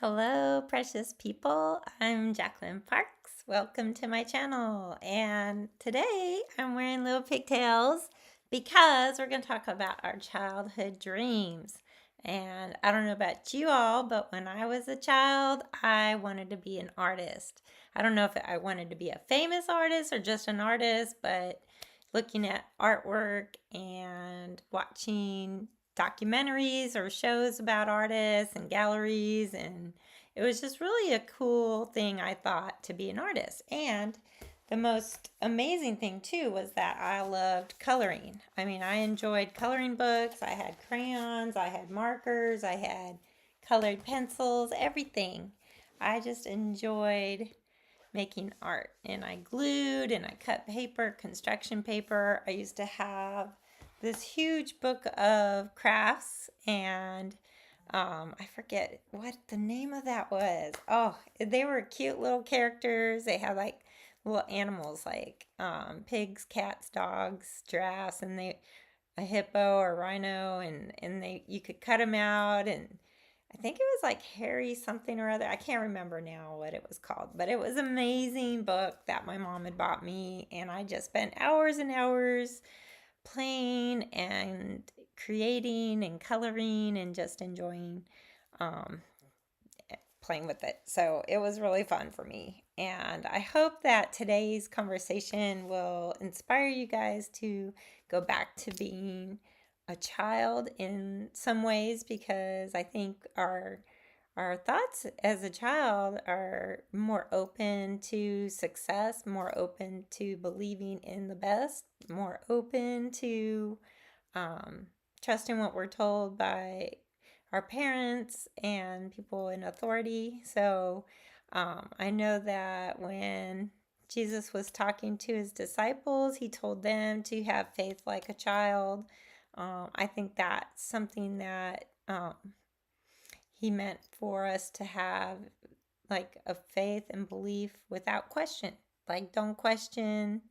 Hello, precious people. I'm Jacqueline Parks. Welcome to my channel. And today I'm wearing little pigtails because we're going to talk about our childhood dreams. And I don't know about you all, but when I was a child, I wanted to be an artist. I don't know if I wanted to be a famous artist or just an artist, but looking at artwork and watching documentaries or shows about artists and galleries, and it was just really a cool thing, I thought, to be an artist. And the most amazing thing too was that I loved coloring. I mean, I enjoyed coloring books. I had crayons, I had markers, I had colored pencils, everything. I just enjoyed making art, and I glued and I cut paper, construction paper. I used to have this huge book of crafts, and I forget what the name of that was. Oh, they were cute little characters. They had like little animals like pigs, cats, dogs, giraffes, and they a hippo or rhino, and they you could cut them out, and I think it was like Harry something or other. I can't remember now what it was called, but it was an amazing book that my mom had bought me, and I just spent hours and hours playing and creating and coloring and just enjoying um, playing with it. So it was really fun for me. And I hope that today's conversation will inspire you guys to go back to being a child in some ways, because I think our thoughts as a child are more open to success, more open to believing in the best, more open to um, trusting what we're told by our parents and people in authority. So I know that when Jesus was talking to his disciples, he told them to have faith like a child. I think that's something that he meant for us to have, like a faith and belief without question. Like, don't question,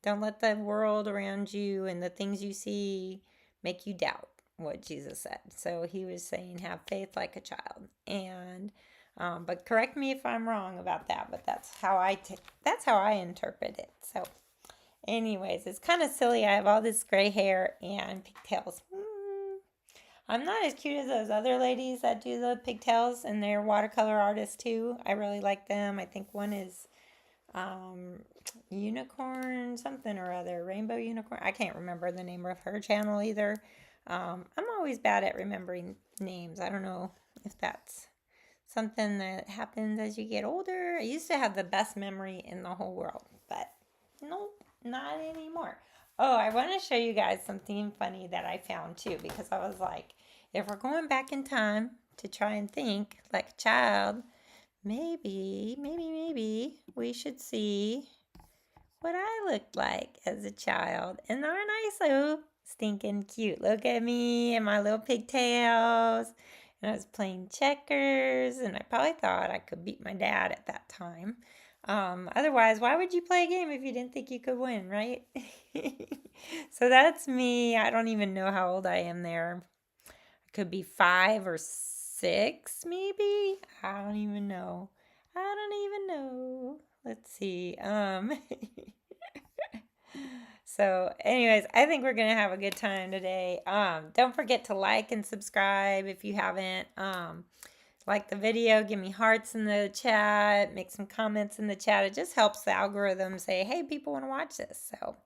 don't let the world around you and the things you see make you doubt what Jesus said. So he was saying, have faith like a child. And but correct me if I'm wrong about that. But that's how I interpret it. So, anyways, it's kind of silly. I have all this gray hair and pigtails. I'm not as cute as those other ladies that do the pigtails, and they're watercolor artists too. I really like them. I think one is um, Unicorn something or other, Rainbow Unicorn. I can't remember the name of her channel either. I'm always bad at remembering names. I don't know if that's something that happens as you get older. I used to have the best memory in the whole world, but nope, not anymore. Oh, I want to show you guys something funny that I found too, because I was like, if we're going back in time to try and think like a child, maybe we should see what I looked like as a child. And aren't I so stinking cute? Look at me and my little pigtails. And I was playing checkers, and I probably thought I could beat my dad at that time. Otherwise, why would you play a game if you didn't think you could win, right? So that's me. I don't even know how old I am there. I could be 5 or 6, maybe. I don't even know. I don't even know. Let's see. So anyways, I think we're gonna have a good time today. Don't forget to like and subscribe if you haven't. Like the video, give me hearts in the chat, make some comments in the chat. It just helps the algorithm say, hey, people want to watch this. So,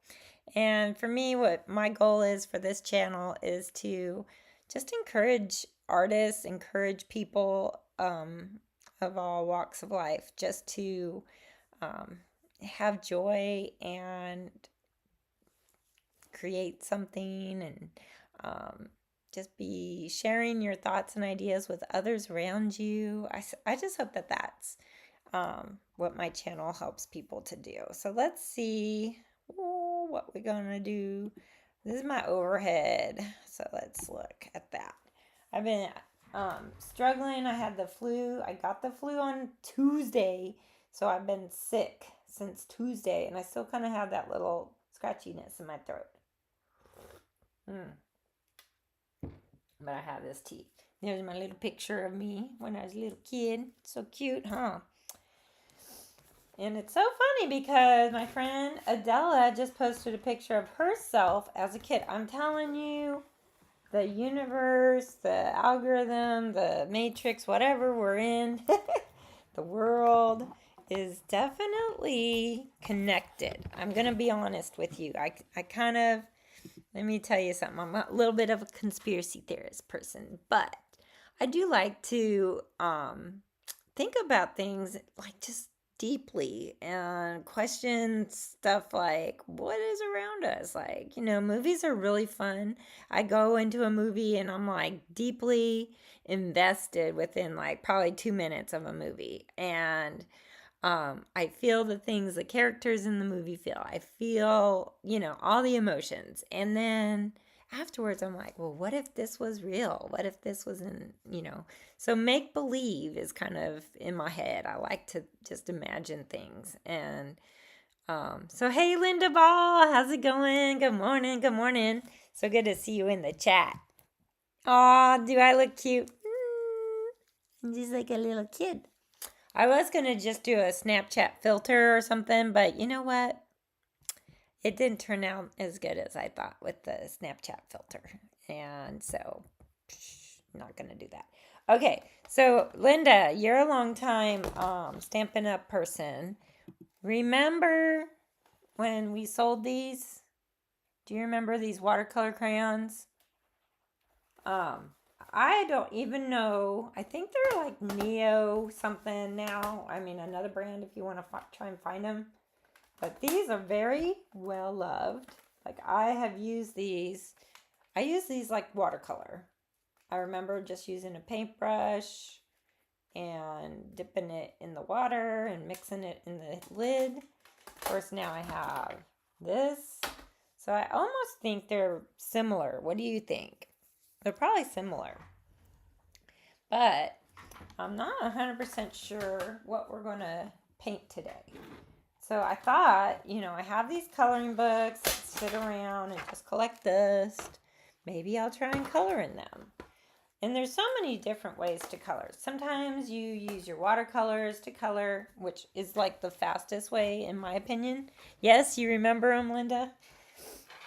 and for me, what my goal is for this channel is to just encourage artists, encourage people of all walks of life, just to have joy and create something, and just be sharing your thoughts and ideas with others around you. I just hope that that's what my channel helps people to do. So let's see what we're going to do. This is my overhead. So let's look at that. I've been struggling. I had the flu. I got the flu on Tuesday. So I've been sick since Tuesday, and I still kind of have that little scratchiness in my throat. But I have this tea. There's my little picture of me when I was a little kid. So cute, huh? And it's so funny because my friend Adela just posted a picture of herself as a kid. I'm telling you, the universe, the algorithm, the matrix, whatever we're in, the world is definitely connected. I'm going to be honest with you. I kind of, let me tell you something. I'm a little bit of a conspiracy theorist person, but I do like to think about things like just deeply and question stuff like what is around us. Like, movies are really fun. I go into a movie and I'm like deeply invested within like probably 2 minutes of a movie. And I feel the things the characters in the movie feel. I feel, all the emotions. And then afterwards, I'm like, well, what if this was real? What if this wasn't? So make believe is kind of in my head. I like to just imagine things. And so, hey, Linda Ball, how's it going? Good morning. Good morning. So good to see you in the chat. Aw, do I look cute? I'm just like a little kid. I was going to just do a Snapchat filter or something, but you know what? It didn't turn out as good as I thought with the Snapchat filter. And so, not going to do that. Okay, so Linda, you're a long time Stampin' Up! Person. Remember when we sold these? Do you remember these watercolor crayons? I don't even know. I think they're like Neo something now. I mean, another brand if you want to try and find them. But these are very well loved. Like I have used these. I use these like watercolor. I remember just using a paintbrush and dipping it in the water and mixing it in the lid. Of course, now I have this. So I almost think they're similar. What do you think? They're probably similar. But I'm not 100% sure what we're going to paint today. So I thought, I have these coloring books that sit around and just collect dust. Maybe I'll try and color in them. And there's so many different ways to color. Sometimes you use your watercolors to color, which is like the fastest way in my opinion. Yes, you remember them, Linda?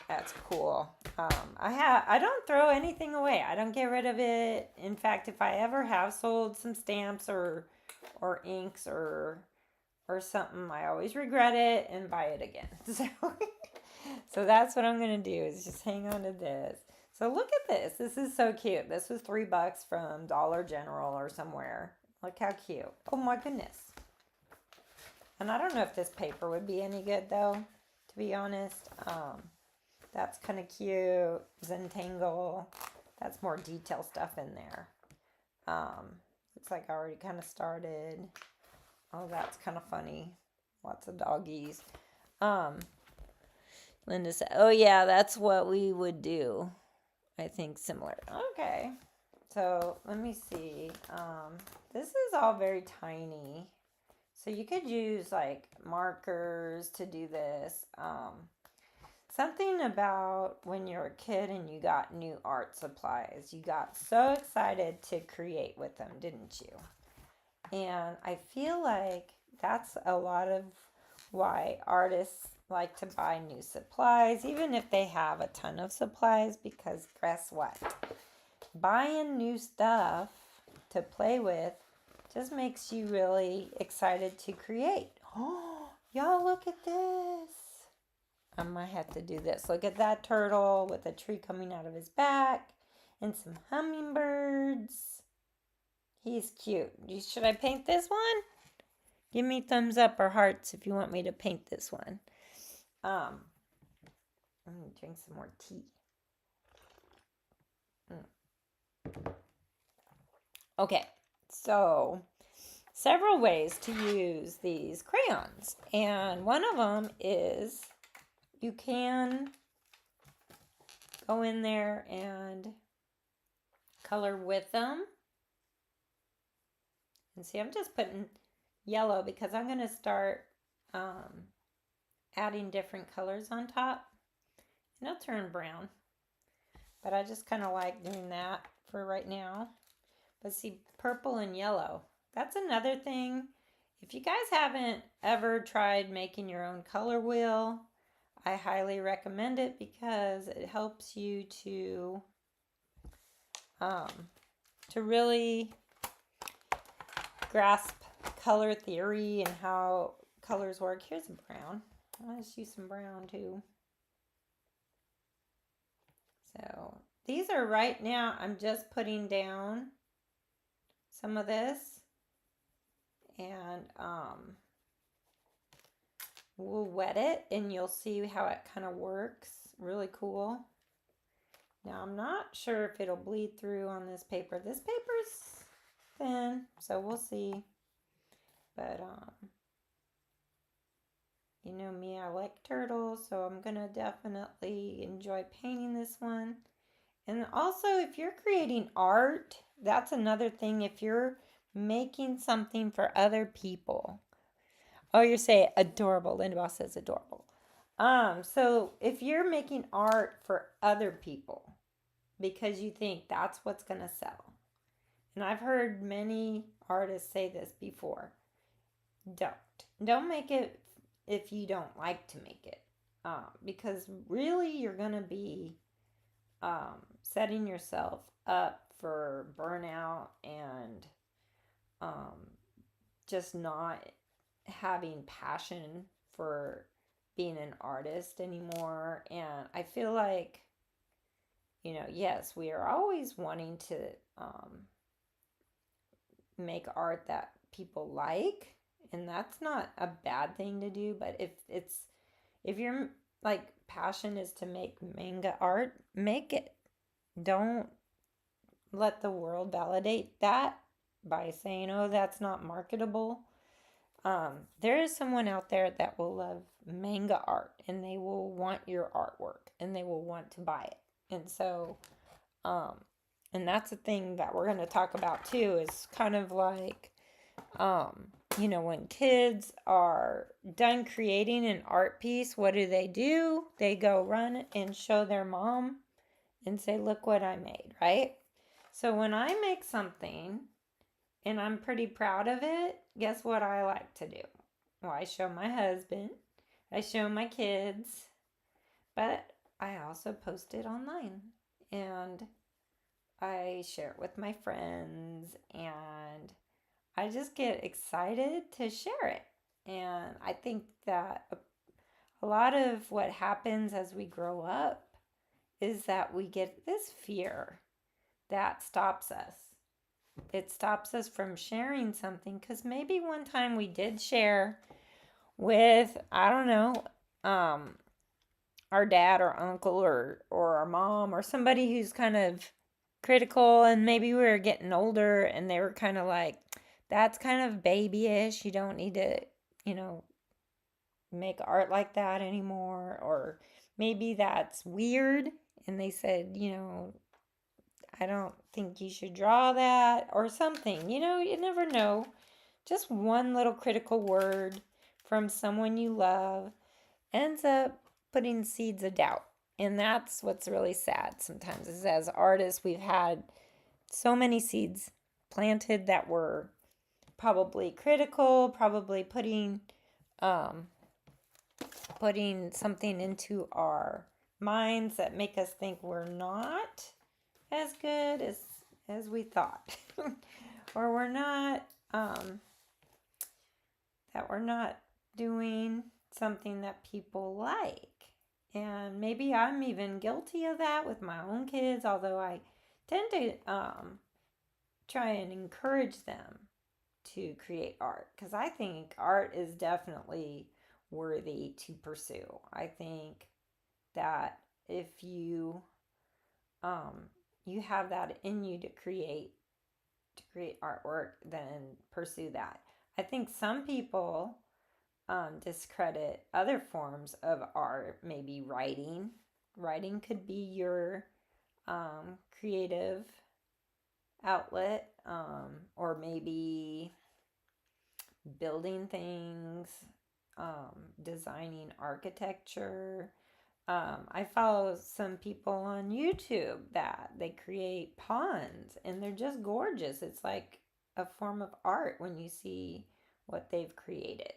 That's cool. I don't throw anything away. I don't get rid of it. In fact, if I ever have sold some stamps or inks or something, I always regret it and buy it again. So that's what I'm gonna do is just hang on to this. So look at this. This is so cute. This was $3 from Dollar General or somewhere. Look how cute. Oh my goodness. And I don't know if this paper would be any good though, to be honest. That's kind of cute. Zentangle. That's more detail stuff in there. Looks like I already kind of started. Oh, that's kind of funny. Lots of doggies. Linda said, oh yeah, that's what we would do. I think similar. Okay. So let me see. This is all very tiny. So you could use like markers to do this. Something about when you're a kid and you got new art supplies. You got so excited to create with them, didn't you? And I feel like that's a lot of why artists like to buy new supplies, even if they have a ton of supplies, because guess what? Buying new stuff to play with just makes you really excited to create. Oh, y'all look at this. I might have to do this. Look at that turtle with a tree coming out of his back and some hummingbirds. He's cute. Should I paint this one? Give me thumbs up or hearts if you want me to paint this one. I'm going to drink some more tea. Okay, so several ways to use these crayons. And one of them is you can go in there and color with them. And see, I'm just putting yellow because I'm going to start adding different colors on top. And it'll turn brown. But I just kind of like doing that for right now. But see, purple and yellow. That's another thing. If you guys haven't ever tried making your own color wheel, I highly recommend it because it helps you um, to really grasp color theory and how colors work. Here's a brown. Let's use some brown too. So these are right now, I'm just putting down some of this, and we'll wet it and you'll see how it kind of works. Really cool. Now I'm not sure if it'll bleed through on this paper. This paper's thin, so we'll see. But you know me, I like turtles, so I'm gonna definitely enjoy painting this one. And also, if you're creating art, that's another thing. If you're making something for other people, oh, you're saying adorable. Linda Boss says adorable. So if you're making art for other people because you think that's what's gonna sell, and I've heard many artists say this before, don't make it if you don't like to make it, because really you're gonna be setting yourself up for burnout and just not having passion for being an artist anymore. And I feel like, you know, yes, we are always wanting to make art that people like, and that's not a bad thing to do. But if your like passion is to make manga art, make it. Don't let the world validate that by saying, oh, that's not marketable. There is someone out there that will love manga art and they will want your artwork and they will want to buy it. And so, and that's a thing that we're going to talk about too, is kind of like, you know, when kids are done creating an art piece, what do? They go run and show their mom and say, look what I made, right? So when I make something and I'm pretty proud of it, guess what I like to do? Well, I show my husband, I show my kids, but I also post it online and I share it with my friends, and I just get excited to share it. And I think that a lot of what happens as we grow up is that we get this fear that stops us. It stops us from sharing something because maybe one time we did share with, I don't know, our dad or uncle or our mom or somebody who's kind of critical, and maybe we were getting older and they were kind of like, that's kind of babyish. You don't need to, you know, make art like that anymore. Or maybe that's weird. And they said, you know, I don't think you should draw that or something. You know, you never know. Just one little critical word from someone you love ends up putting seeds of doubt. And that's what's really sad sometimes, is as artists, we've had so many seeds planted that were probably critical, probably putting something into our minds that make us think we're not as good as we thought, or we're not that we're not doing something that people like. And maybe I'm even guilty of that with my own kids, although I tend to try and encourage them to create art, because I think art is definitely worthy to pursue. I think that if you you have that in you to create artwork, then pursue that. I think some people discredit other forms of art, maybe writing. Writing could be your creative outlet, or maybe building things, designing architecture, I follow some people on YouTube that they create ponds and they're just gorgeous. It's like a form of art when you see what they've created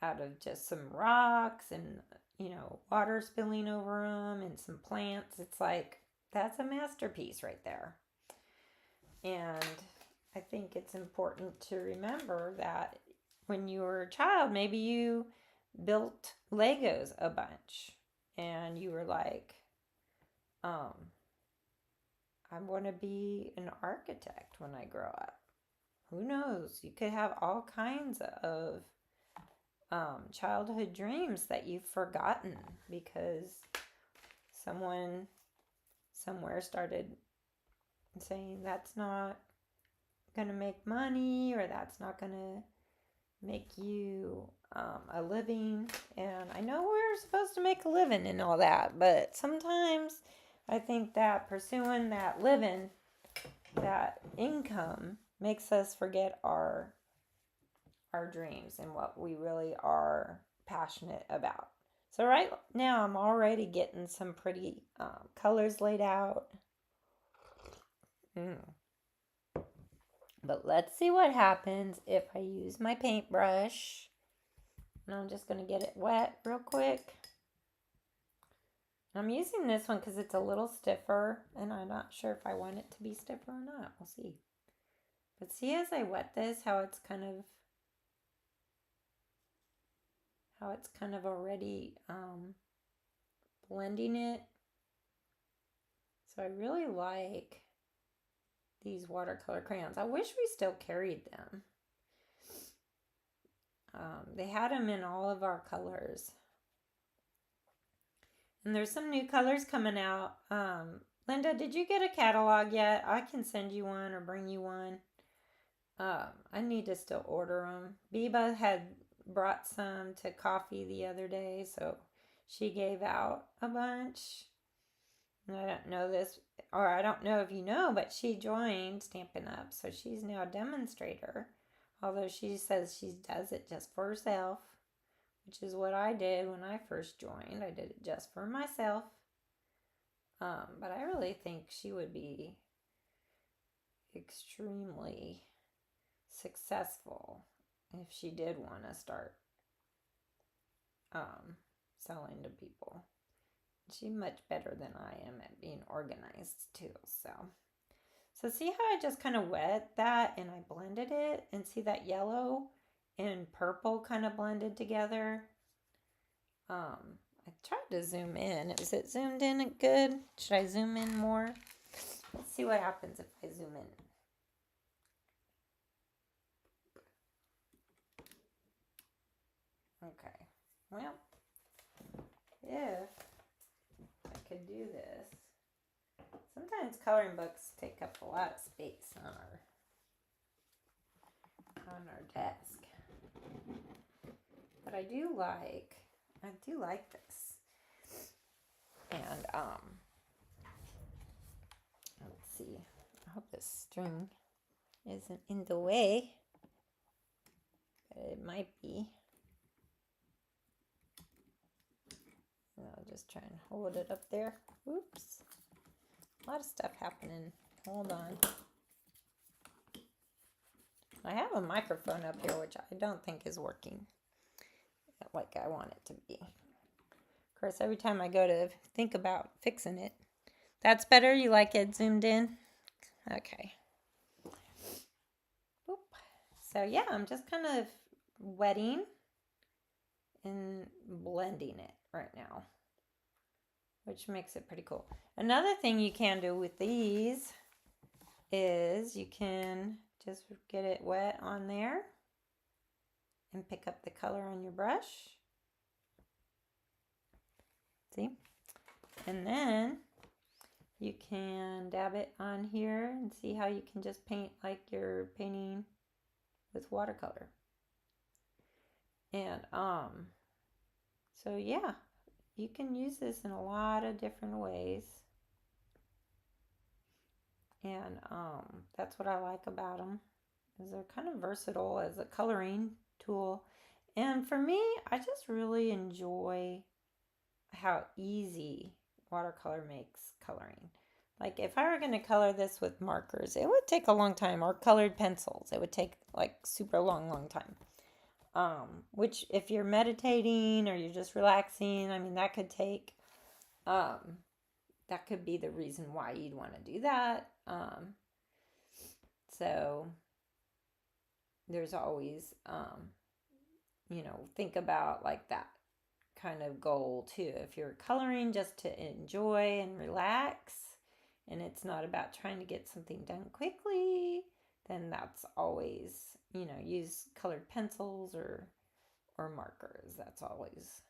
out of just some rocks and, water spilling over them and some plants. It's like, that's a masterpiece right there. And I think it's important to remember that when you were a child, maybe you built Legos a bunch and you were like, um, I want to be an architect when I grow up. Who knows? You could have all kinds of childhood dreams that you've forgotten because someone somewhere started saying that's not going to make money or that's not going to make you a living. And I know we're supposed to make a living and all that, but sometimes I think that pursuing that living, that income, makes us forget our dreams and what we really are passionate about. So right now I'm already getting some pretty colors laid out. But let's see what happens if I use my paintbrush. And I'm just going to get it wet real quick. I'm using this one because it's a little stiffer, and I'm not sure if I want it to be stiffer or not. We'll see. But see as I wet this, how it's kind of already blending it. So I really like these watercolor crayons. I wish we still carried them. They had them in all of our colors. And there's some new colors coming out. Linda, did you get a catalog yet? I can send you one or bring you one. I need to still order them. Biba had brought some to coffee the other day, so she gave out a bunch. And I don't know this, or I don't know if you know, but she joined Stampin' Up, so she's now a demonstrator. Although she says she does it just for herself, which is what I did when I first joined. I did it just for myself. But I really think she would be extremely successful if she did want to start selling to people. She's much better than I am at being organized too. So see how I just kind of wet that and I blended it, and see that yellow and purple kind of blended together. I tried to zoom in. Is it zoomed in good? Should I zoom in more? Let's see what happens if I zoom in. Okay, well, if I could do this. Sometimes coloring books take up a lot of space on our desk. But I do like this. And let's see. I hope this string isn't in the way. But it might be. I'll just try and hold it up there. Oops. A lot of stuff happening. Hold on. I have a microphone up here, which I don't think is working like I want it to be. Of course, every time I go to think about fixing it. That's better? You like it zoomed in? Okay. Oop. So yeah, I'm just kind of wetting and blending it right now, which makes it pretty cool. Another thing you can do with these is you can just get it wet on there and pick up the color on your brush. See? And then you can dab it on here and see how you can just paint like you're painting with watercolor. And so yeah, you can use this in a lot of different ways. And that's what I like about them, is they're kind of versatile as a coloring tool. And for me, I just really enjoy how easy watercolor makes coloring. Like if I were going to color this with markers, it would take a long time, or colored pencils. It would take like super long time. Which if you're meditating or you're just relaxing, I mean um, that could be the reason why you'd want to do that. So there's always, think about like that kind of goal too. If you're coloring just to enjoy and relax, and it's not about trying to get something done quickly, then that's always, use colored pencils or markers. That's always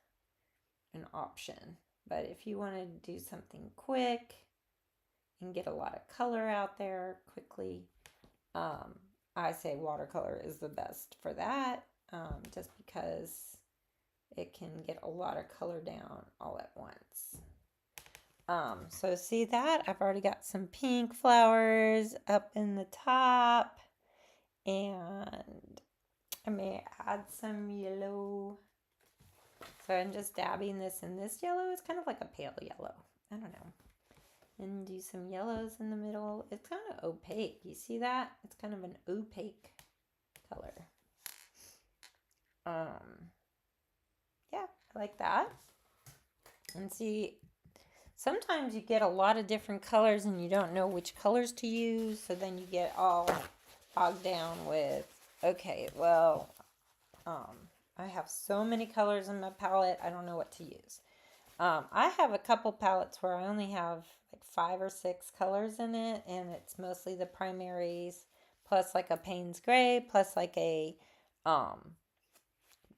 an option. But if you want to do something quick and get a lot of color out there quickly, um, I say watercolor is the best for that, just because it can get a lot of color down all at once. So see that? I've already got some pink flowers up in the top, and I may add some yellow. So I'm just dabbing this in this yellow. It's kind of like a pale yellow. I don't know. And do some yellows in the middle. It's kind of opaque. You see that? It's kind of an opaque color. Yeah, I like that. And see, sometimes you get a lot of different colors and you don't know which colors to use. So then you get all bogged down with, okay, well, I have so many colors in my palette, I don't know what to use. I have a couple palettes where I only have like 5 or 6 colors in it, and it's mostly the primaries, plus like a Payne's Gray, plus like a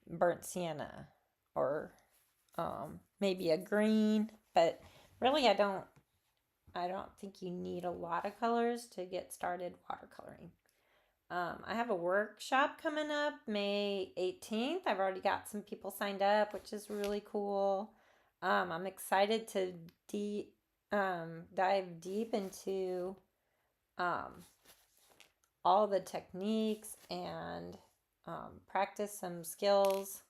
burnt sienna, or maybe a green. But really, I don't think you need a lot of colors to get started watercoloring. I have a workshop coming up May 18th. I've already got some people signed up, which is really cool. I'm excited to dive deep into all the techniques and practice some skills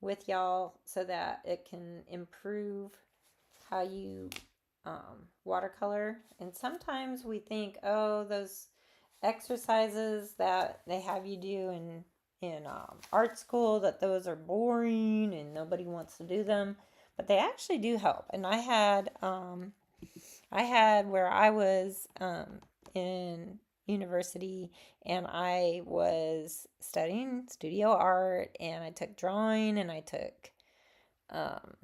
with y'all so that it can improve how you watercolor. And sometimes we think, oh, those exercises that they have you do in art school, that those are boring and nobody wants to do them, but they actually do help. And I had where I was in university, and I was studying studio art, and I took drawing, and I took um,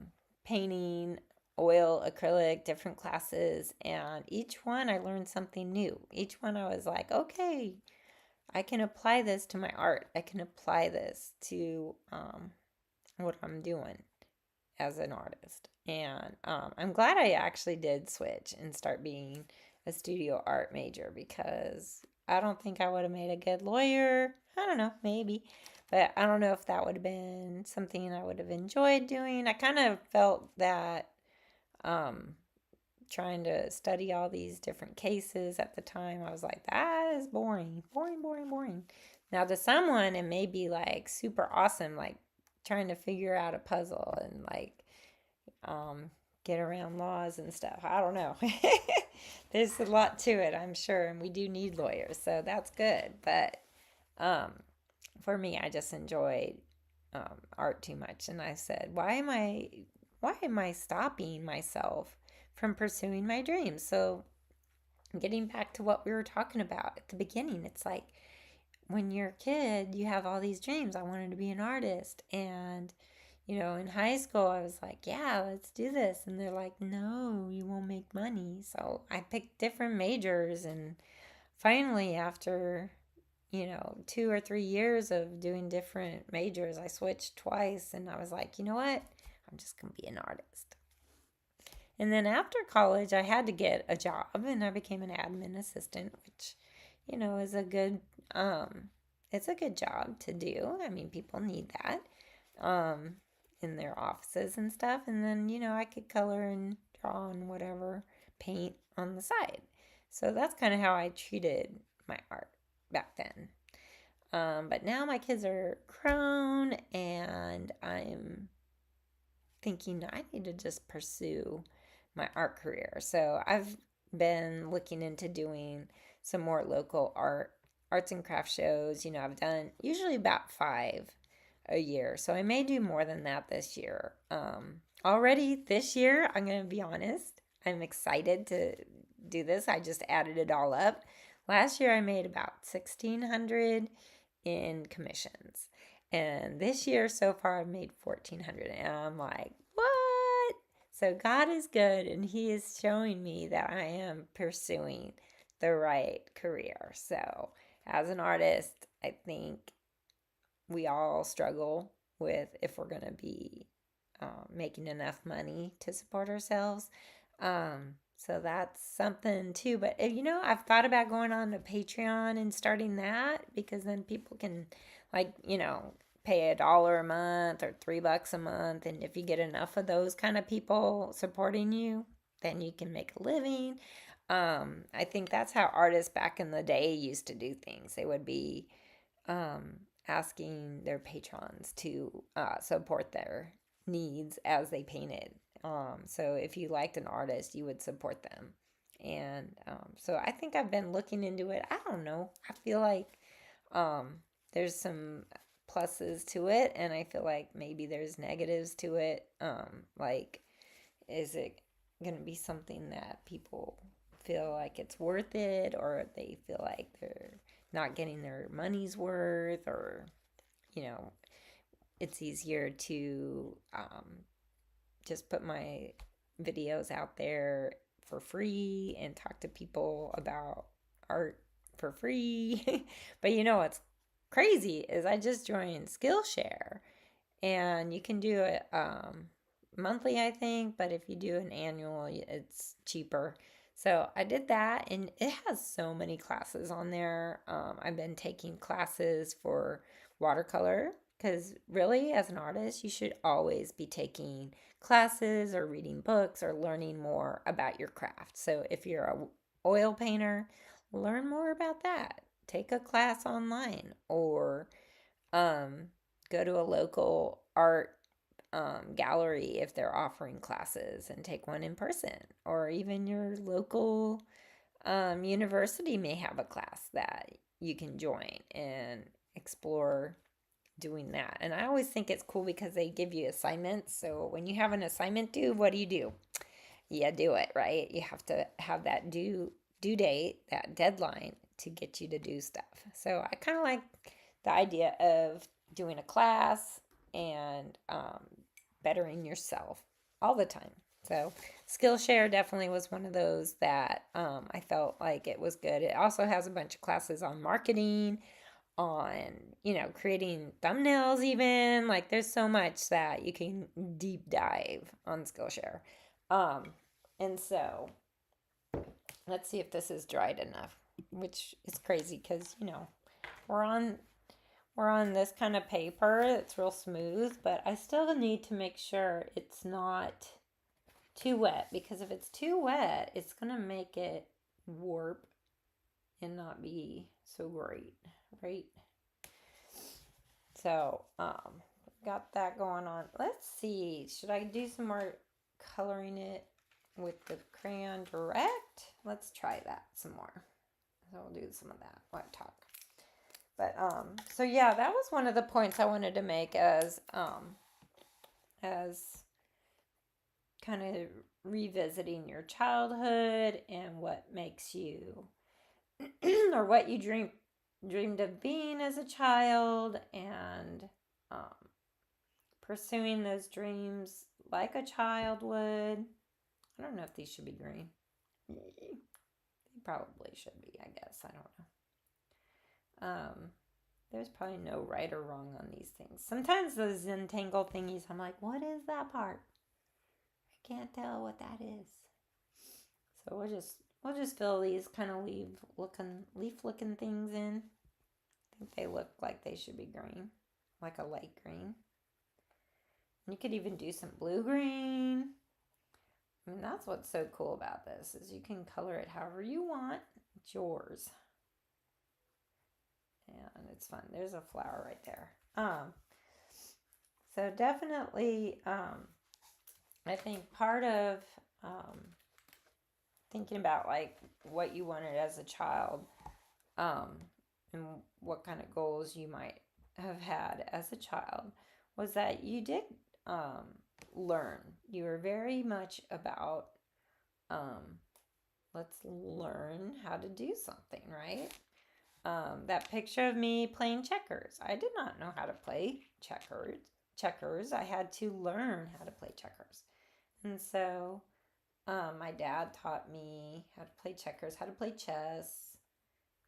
painting, oil, acrylic, different classes, and each one I learned something new. Each one I was like, okay, I can apply this to my art. I can apply this to what I'm doing as an artist. And I'm glad I actually did switch and start being a studio art major, because I don't think I would have made a good lawyer. I don't know, maybe. But I don't know if that would have been something I would have enjoyed doing. I kind of felt that um, trying to study all these different cases at the time, I was like, that is boring, boring, boring, boring. Now, to someone, it may be like super awesome, like trying to figure out a puzzle and like get around laws and stuff. I don't know. There's a lot to it, I'm sure, and we do need lawyers, so that's good. But um, for me, I just enjoyed art too much, and I said, why am I stopping myself from pursuing my dreams? So, getting back to what we were talking about at the beginning, it's like when you're a kid, you have all these dreams. I wanted to be an artist, and in high school, I was like, yeah, let's do this. And they're like, no, you won't make money. So I picked different majors. And finally, after, 2 or 3 years of doing different majors, I switched twice. And I was like, you know what? I'm just going to be an artist. And then after college, I had to get a job, and I became an admin assistant, which, is it's a good job to do. I mean, people need that. In their offices and stuff. And then, I could color and draw and whatever, paint on the side. So that's kind of how I treated my art back then. But now my kids are grown, and I'm thinking I need to just pursue my art career. So I've been looking into doing some more local arts and craft shows. I've done usually about 5 a year. So I may do more than that this year. Already this year, I'm going to be honest, I'm excited to do this. I just added it all up. Last year I made about 1,600 in commissions. And this year so far I've made 1,400. And I'm like, what? So God is good, and He is showing me that I am pursuing the right career. So as an artist, I think we all struggle with if we're going to be making enough money to support ourselves. So that's something too. But I've thought about going on to Patreon and starting that, because then people can, like, pay $1 a month or $3 a month. And if you get enough of those kind of people supporting you, then you can make a living. I think that's how artists back in the day used to do things. They would be asking their patrons to support their needs as they painted. So if you liked an artist, you would support them. And so I think I've been looking into it. I don't know. I feel like there's some pluses to it, and I feel like maybe there's negatives to it. Like, is it going to be something that people feel like it's worth it, or they feel like they're not getting their money's worth, or, it's easier to just put my videos out there for free and talk to people about art for free. But what's crazy is I just joined Skillshare, and you can do it monthly, I think, but if you do an annual, it's cheaper. So I did that, and it has so many classes on there. I've been taking classes for watercolor, because really, as an artist, you should always be taking classes or reading books or learning more about your craft. So if you're a oil painter, learn more about that. Take a class online, or go to a local art gallery if they're offering classes, and take one in person. Or even your local university may have a class that you can join and explore doing that. And I always think it's cool because they give you assignments. So when you have an assignment due, what do? You do it, right? You have to have that due date, that deadline, to get you to do stuff. So I kind of like the idea of doing a class and bettering yourself all the time. So Skillshare definitely was one of those that I felt like it was good. It also has a bunch of classes on marketing, on creating thumbnails. Even, like, there's so much that you can deep dive on Skillshare. And so let's see if this is dried enough, which is crazy because we're on this kind of paper. It's real smooth, but I still need to make sure it's not too wet, because if it's too wet, it's gonna make it warp and not be so great, right? So got that going on. Let's see, should I do some more coloring it with the crayon direct? Let's try that some more. So we'll do some of that while I talk. But so yeah, that was one of the points I wanted to make as kind of revisiting your childhood and what makes you or what you dreamed of being as a child, and pursuing those dreams like a child would. I don't know if these should be green. They probably should be, I guess. I don't know. There's probably no right or wrong on these things. Sometimes those entangled thingies, I'm like, what is that part? I can't tell what that is. So we'll just fill these kind of leaf looking things in. I think they look like they should be green, like a light green. And you could even do some blue green. I mean, that's what's so cool about this, is you can color it however you want. It's yours. And it's fun. There's a flower right there. So definitely I think part of thinking about like what you wanted as a child, um, and what kind of goals you might have had as a child was that you did um, learn. You were very much about um, let's learn how to do something, right? That picture of me playing checkers. I did not know how to play checkers. Checkers. I had to learn how to play checkers, and so my dad taught me how to play checkers, how to play chess,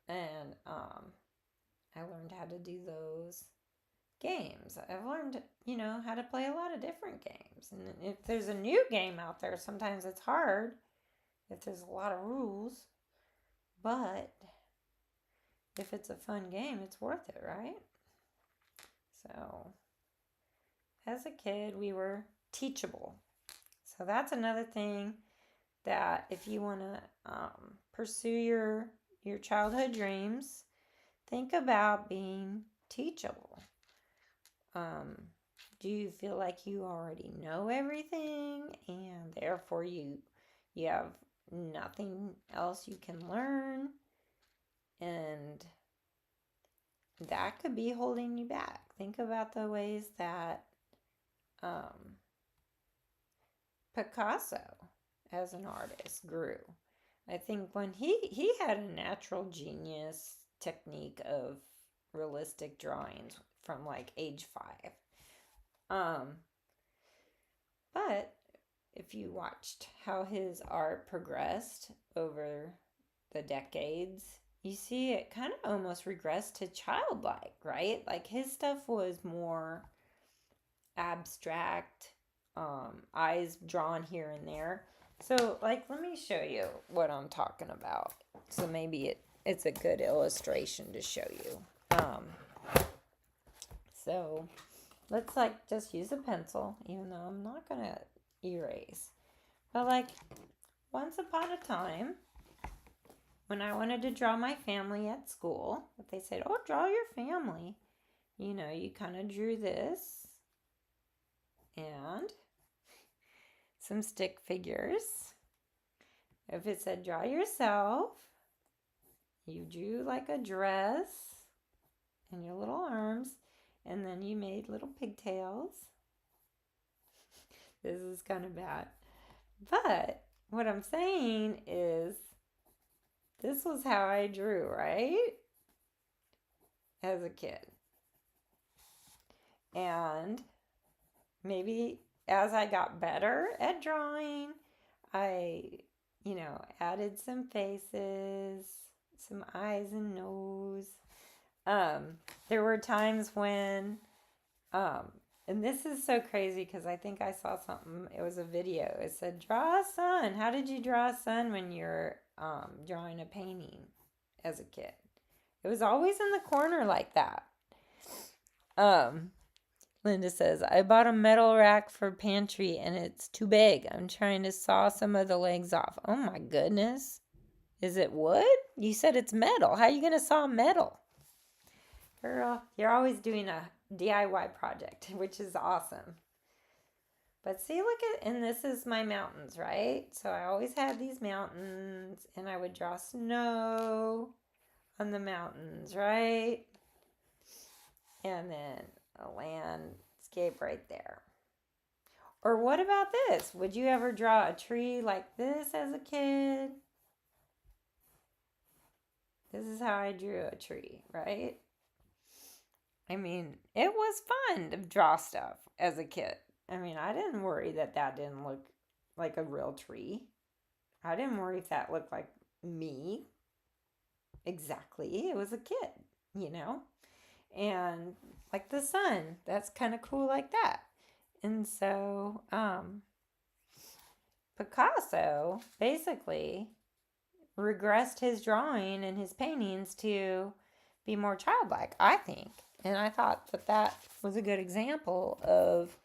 and I learned how to do those games. I've learned, how to play a lot of different games. And if there's a new game out there, sometimes it's hard if there's a lot of rules. But if it's a fun game, it's worth it, right? So, as a kid, we were teachable. So that's another thing that if you want to pursue your childhood dreams, think about being teachable. Do you feel like you already know everything and therefore you have nothing else you can learn, and that could be holding you back? Think about the ways that um, Picasso as an artist grew. I think when he had a natural genius technique of realistic drawings from like age 5. But if you watched how his art progressed over the decades, you see it kind of almost regressed to childlike, right? Like his stuff was more abstract, eyes drawn here and there. So, like, let me show you what I'm talking about. So maybe it's a good illustration to show you. So let's like just use a pencil, even though I'm not gonna erase. But like once upon a time, when I wanted to draw my family at school, if they said, "Oh, draw your family," you kind of drew this and some stick figures. If it said draw yourself, you drew like a dress and your little arms, and then you made little pigtails. This is kind of bad. But what I'm saying is, this was how I drew, right? As a kid. And maybe as I got better at drawing, I, added some faces, some eyes and nose. There were times when, and this is so crazy because I think I saw something, it was a video. It said, draw a sun. How did you draw a sun when you're drawing a painting as a kid? It was always in the corner like that. Linda says, I bought a metal rack for pantry and it's too big. I'm trying to saw some of the legs off. Oh my goodness. Is it wood? You said it's metal. How are you going to saw metal? Girl, you're always doing a DIY project, which is awesome. But see, look at, and this is my mountains, right? So I always had these mountains and I would draw snow on the mountains, right? And then a landscape right there. Or what about this? Would you ever draw a tree like this as a kid? This is how I drew a tree, right? I mean, it was fun to draw stuff as a kid. I mean, I didn't worry that didn't look like a real tree. I didn't worry if that looked like me. Exactly. It was a kid, And like the sun, that's kind of cool like that. And so, Picasso basically regressed his drawing and his paintings to be more childlike, I think. And I thought that was a good example of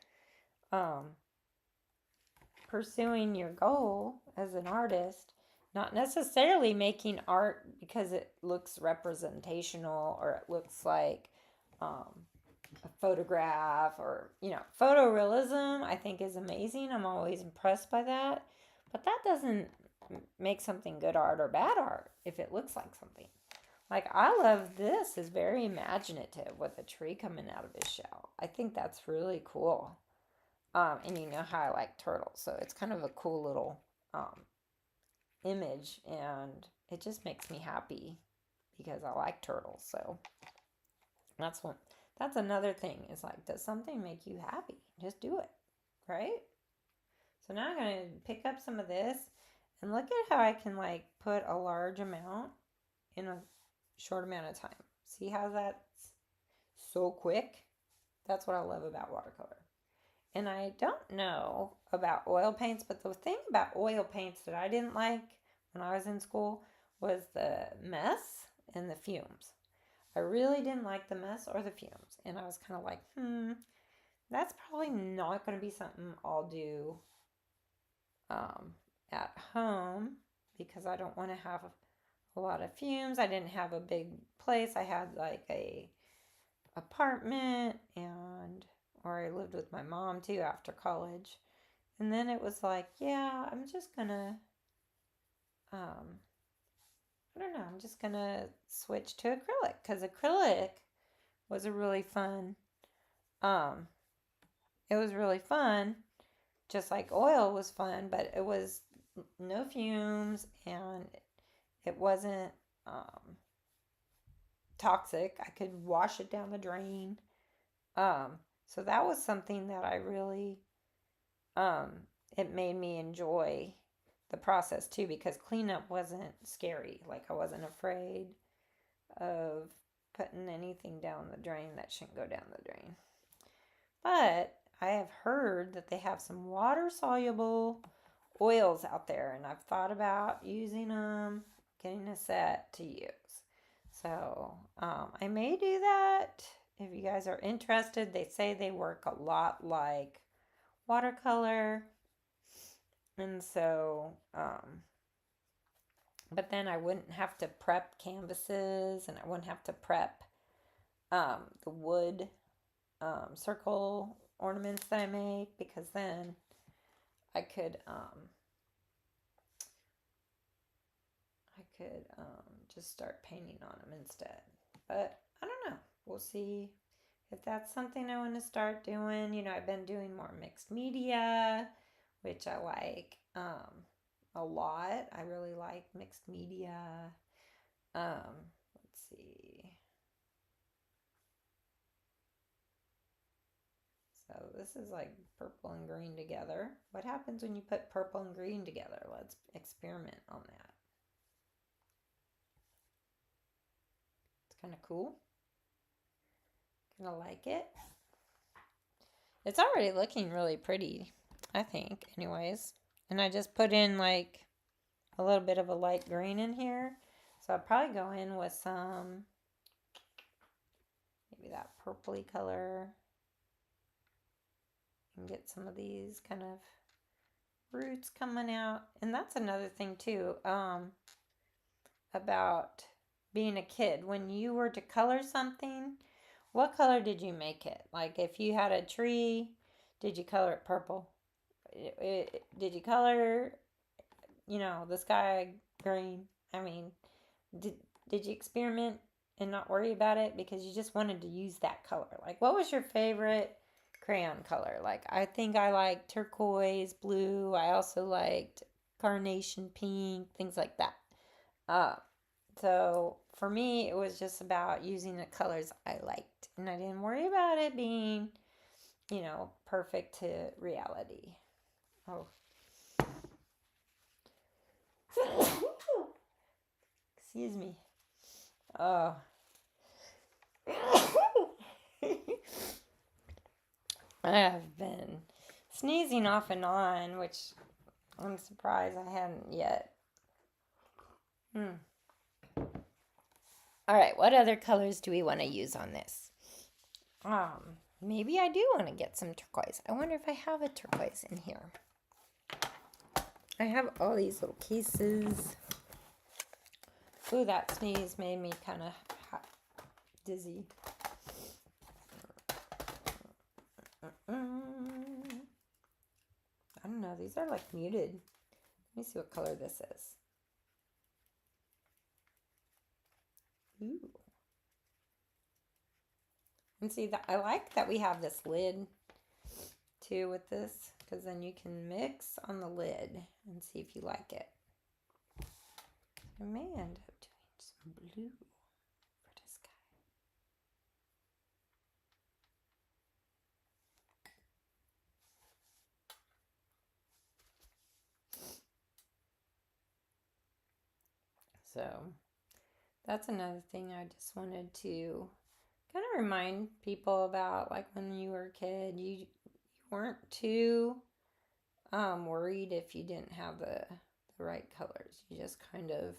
pursuing your goal as an artist, not necessarily making art because it looks representational or it looks like a photograph, or, photorealism I think is amazing. I'm always impressed by that. But that doesn't make something good art or bad art if it looks like something. Like, I love this is very imaginative with a tree coming out of his shell. I think that's really cool. And you know how I like turtles, so it's kind of a cool little image, and it just makes me happy because I like turtles. So that's one. That's another thing. Is like, does something make you happy? Just do it, right? So now I'm gonna pick up some of this, and look at how I can like put a large amount in a short amount of time. See how that's so quick? That's what I love about watercolor. And I don't know about oil paints, but the thing about oil paints that I didn't like when I was in school was the mess and the fumes. I really didn't like the mess or the fumes. And I was kind of like, that's probably not going to be something I'll do at home, because I don't want to have a lot of fumes. I didn't have a big place. I had like a apartment, and or I lived with my mom too after college. And then it was like, yeah, I'm just gonna I don't know, I'm just gonna switch to acrylic, because acrylic was a really fun um it was really fun, just like oil was fun, but it was no fumes, and it wasn't toxic. I could wash it down the drain. So that was something that I really, um, it made me enjoy the process too, because cleanup wasn't scary. Like, I wasn't afraid of putting anything down the drain that shouldn't go down the drain. But I have heard that they have some water soluble oils out there, and I've thought about using them, getting a set to use. So I may do that if you guys are interested. They say they work a lot like watercolor, and so but then I wouldn't have to prep canvases, and I wouldn't have to prep the wood circle ornaments that I make, because then I could just start painting on them instead. But I don't know. We'll see if that's something I want to start doing. I've been doing more mixed media, which I like a lot. I really like mixed media. Let's see. So this is like purple and green together. What happens when you put purple and green together? Let's experiment on that. It's kind of cool. Kind of like it. It's already looking really pretty, I think, anyways. And I just put in like a little bit of a light green in here. So I'll probably go in with some, maybe that purpley color, and get some of these kind of roots coming out. And that's another thing too, about being a kid. When you were to color something, what color did you make it? Like, if you had a tree, did you color it purple? Did you color, the sky green? I mean, did you experiment and not worry about it because you just wanted to use that color? Like, what was your favorite crayon color? Like, I think I liked turquoise blue. I also liked carnation pink, things like that. So for me, it was just about using the colors I liked, and I didn't worry about it being, perfect to reality. Oh. Excuse me. Oh. I have been sneezing off and on, which I'm surprised I hadn't yet. All right, what other colors do we want to use on this? Maybe I do want to get some turquoise. I wonder if I have a turquoise in here. I have all these little cases. Ooh, that sneeze made me kind of dizzy. I don't know. These are like muted. Let me see what color this is. Ooh. And see that I like that we have this lid too with this, because then you can mix on the lid and see if you like it. I may end up doing some blue for this guy. So that's another thing I just wanted to kind of remind people about, like when you were a kid, you weren't too worried if you didn't have the right colors. You just kind of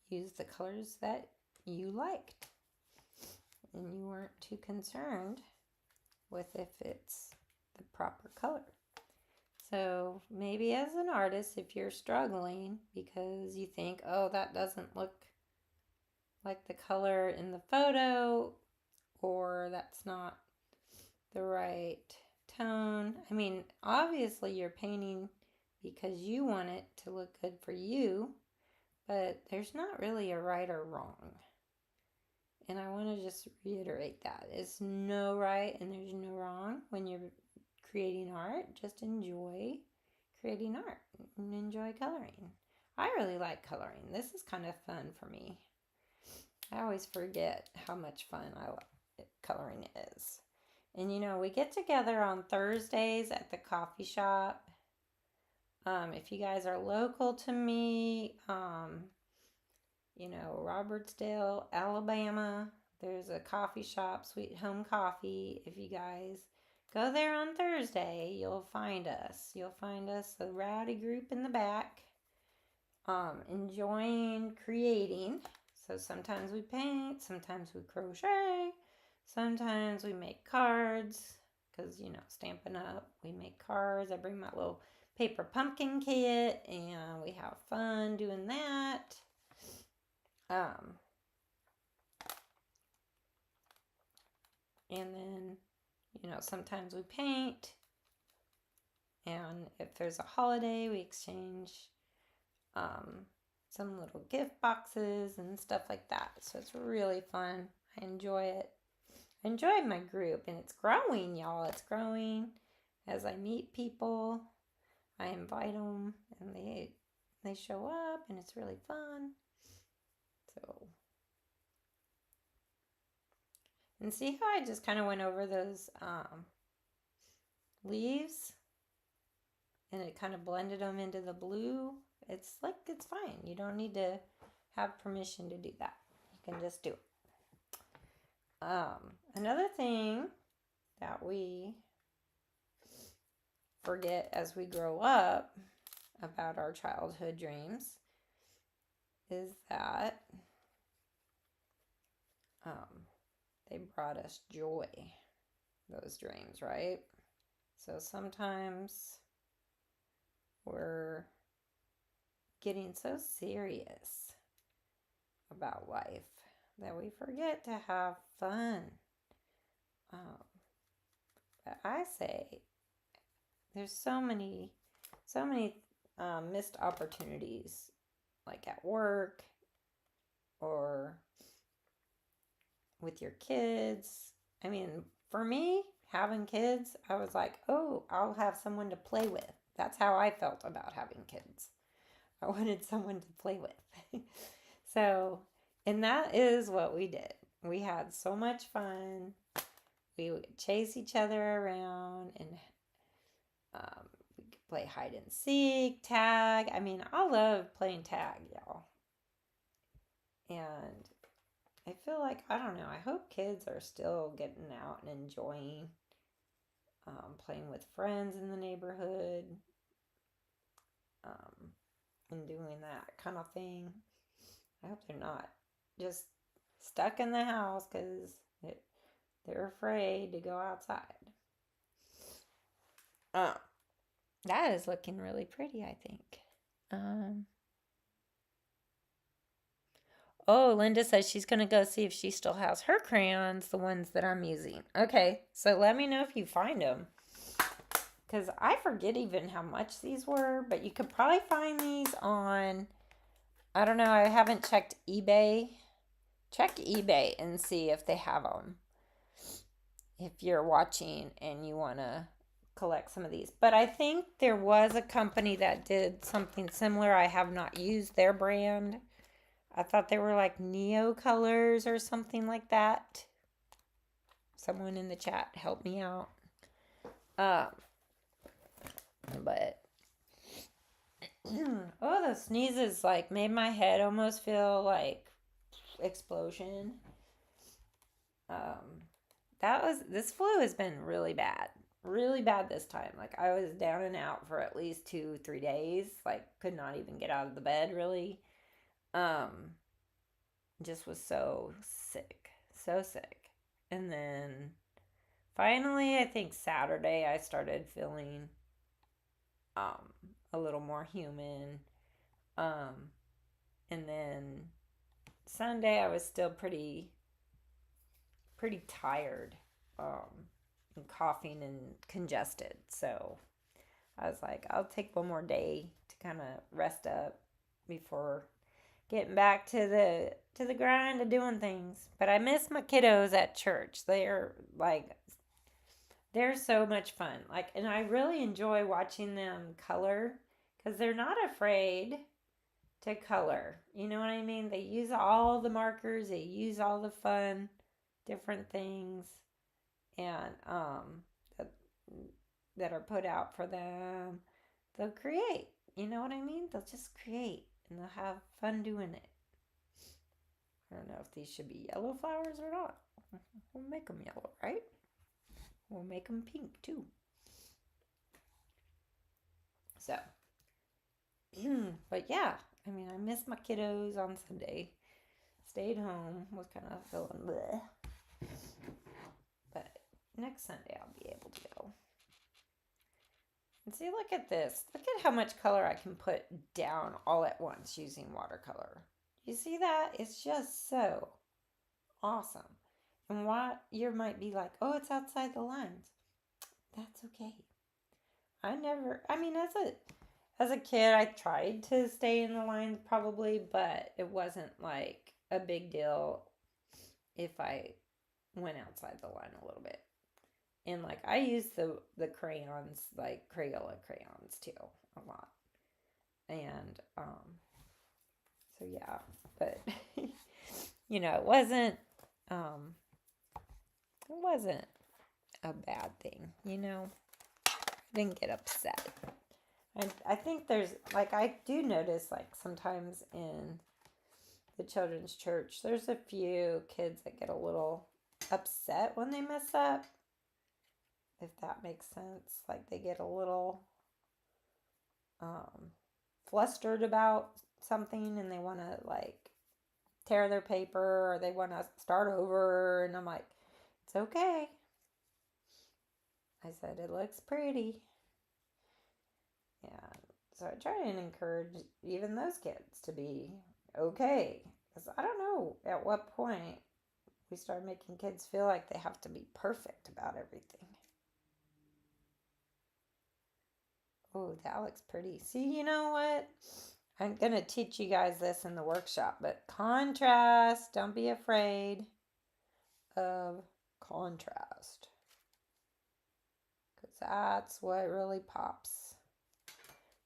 used the colors that you liked, and you weren't too concerned with if it's the proper color. So maybe as an artist, if you're struggling because you think, oh, that doesn't look like the color in the photo, or that's not the right tone. I mean, obviously you're painting because you want it to look good for you, but there's not really a right or wrong. And I want to just reiterate that. It's no right and there's no wrong when you're creating art. Just enjoy creating art and enjoy coloring. I really like coloring. This is kind of fun for me. I always forget how much fun coloring is. And you know, we get together on Thursdays at the coffee shop. If you guys are local to me, you know, Robertsdale, Alabama, there's a coffee shop, Sweet Home Coffee. If you guys go there on Thursday, you'll find us. You'll find us, a rowdy group in the back, enjoying creating. So sometimes we paint, sometimes we crochet, sometimes we make cards, because, you know, Stampin' Up, we make cards. I bring my little paper pumpkin kit, and we have fun doing that. And then, you know, sometimes we paint, and if there's a holiday, we exchange some little gift boxes and stuff like that. So it's really fun. I enjoy it. I enjoy my group, and it's growing, y'all. It's growing as I meet people. I invite them, and they show up, and it's really fun. So, and see how I just kind of went over those leaves, and it kind of blended them into the blue. It's like, it's fine. You don't need to have permission to do that. You can just do it. Another thing that we forget as we grow up about our childhood dreams is that they brought us joy, those dreams, right? So sometimes we're getting so serious about life that we forget to have fun. But I say there's so many missed opportunities, like at work or with your kids. I mean, for me, having kids, I was like, oh, I'll have someone to play with. That's how I felt about having kids. I wanted someone to play with. So, and that is what we did. We had so much fun. We would chase each other around, and we could play hide and seek, tag. I mean, I love playing tag, y'all. And I feel like, I don't know, I hope kids are still getting out and enjoying playing with friends in the neighborhood, and doing that kind of thing. I hope they're not just stuck in the house because they're afraid to go outside. That is looking really pretty, I think. Oh, Linda says she's going to go see if she still has her crayons, the ones that I'm using. Okay, so let me know if you find them. Because I forget even how much these were, but you could probably find these on, I don't know, I haven't checked eBay. Check eBay and see if they have them. If you're watching and you want to collect some of these. But I think there was a company that did something similar. I have not used their brand. I thought they were like Neo Colors or something like that. Someone in the chat help me out. Um, but oh, the sneezes like made my head almost feel like explosion. This flu has been really bad this time. Like I was down and out for at least 2-3 days. Like could not even get out of the bed really. Um, just was so sick. And then finally, I think Saturday I started feeling a little more human. Um, and then Sunday I was still pretty tired. And coughing and congested. So I was like, I'll take one more day to kind of rest up before getting back to the grind of doing things. But I miss my kiddos at church. They're so much fun. Like, and I really enjoy watching them color because they're not afraid to color. You know what I mean? They use all the markers. They use all the fun, different things, and that, that are put out for them. They'll create. You know what I mean? They'll just create and they'll have fun doing it. I don't know if these should be yellow flowers or not. We'll make them yellow, right? We'll make them pink too. So, but yeah, I mean, I missed my kiddos on Sunday. Stayed home, was kind of feeling bleh. But next Sunday I'll be able to go. And see, look at this. Look at how much color I can put down all at once using watercolor. You see that? It's just so awesome. And what you might be like, oh, it's outside the lines. That's okay. I mean, as a kid, I tried to stay in the lines probably, but it wasn't like a big deal if I went outside the line a little bit. And like I use the crayons, like Crayola crayons too, a lot. And so yeah, but you know, it wasn't a bad thing, you know. I didn't get upset. I think there's like I do notice like sometimes in the children's church there's a few kids that get a little upset when they mess up, if that makes sense. Like they get a little flustered about something and they want to like tear their paper or they want to start over, and I'm like, it's okay. I said it looks pretty. Yeah, so I try and encourage even those kids to be okay. Because I don't know at what point we start making kids feel like they have to be perfect about everything. Oh, that looks pretty. See, you know what? I'm going to teach you guys this in the workshop, but contrast. Don't be afraid of contrast. Because that's what really pops.